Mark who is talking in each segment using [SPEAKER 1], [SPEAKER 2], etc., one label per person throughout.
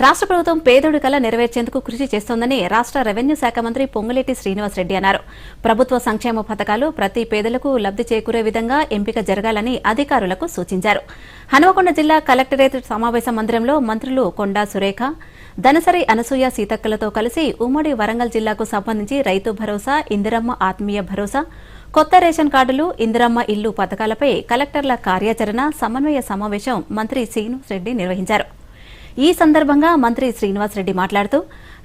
[SPEAKER 1] రాష్ట్ర ప్రభుత్వం పేదోడి కల నెరవేర్చేందుకు కృషి చేస్తోందని రాష్ట్ర రెవెన్యూ శాఖ మంత్రి పొంగులేటి శ్రీనివాసరెడ్డి అన్నారు. ప్రభుత్వ సంక్షేమ పథకాలు ప్రతి పేదలకు లబ్ధి చేకూరే విధంగా ఎంపిక జరగాలని అధికారులకు సూచించారు. హనుమకొండ జిల్లా కలెక్టరేట్ సమావేశ మందిరంలో మంత్రులు కొండా సురేఖ, దనసరి అనసూయ సీతక్కలతో కలిసి ఉమ్మడి వరంగల్ జిల్లాకు సంబంధించి రైతు భరోసా, ఇందిరమ్మ ఆత్మీయ భరోసా, కొత్త రేషన్ కార్డులు, ఇందిరమ్మ ఇల్లు పథకాలపై కలెక్టర్ల కార్యాచరణ సమన్వయ సమావేశం మంత్రి శ్రీనివాసరెడ్డి నిర్వహించారు. ఈ సందర్భంగా మంత్రి శ్రీనివాసరెడ్డి మాట్లాడుతూ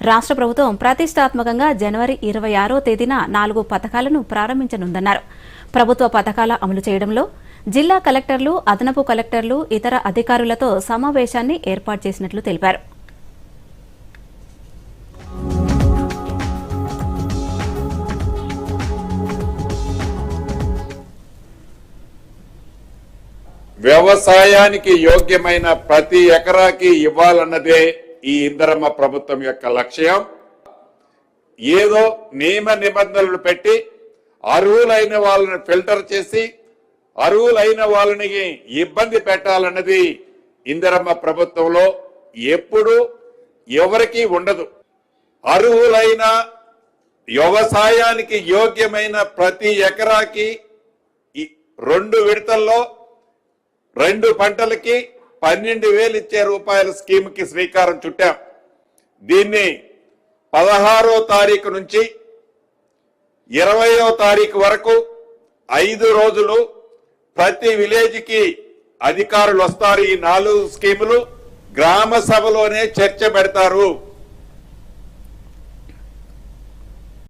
[SPEAKER 1] రాష్ట్ర ప్రభుత్వం ప్రతిష్టాత్మకంగా జనవరి 26వ తేదీన 4 పథకాలను ప్రారంభించనుందన్నారు. ప్రభుత్వ పథకాల అమలు చేయడంలో జిల్లా కలెక్టర్లు, అదనపు కలెక్టర్లు, ఇతర అధికారులతో సమావేశాన్ని ఏర్పాటు చేసినట్లు తెలిపారు.
[SPEAKER 2] వ్యవసాయానికి యోగ్యమైన ప్రతి ఎకరాకి ఇవ్వాలన్నదే ఈ ఇందిరమ్మ ప్రభుత్వం యొక్క లక్ష్యం. ఏదో నియమ నిబంధనలు పెట్టి అర్హులైన వాళ్ళని ఫిల్టర్ చేసి అర్హులైన వాళ్ళని ఇబ్బంది పెట్టాలన్నది ఇందిరమ్మ ప్రభుత్వంలో ఎప్పుడు ఎవరికీ ఉండదు. అర్హులైన వ్యవసాయానికి యోగ్యమైన ప్రతి ఎకరాకి 2 విడతల్లో 2 పంటలకి 12,000 ఇచ్చే రూపాయల స్కీమ్ కి శ్రీకారం చుట్టాం. దీన్ని 16వ తారీఖు నుంచి 20వ తారీఖు వరకు 5 రోజులు ప్రతి విలేజ్ కి అధికారులు వస్తారు. ఈ 4 స్కీములు గ్రామ సభలోనే చర్చ పెడతారు.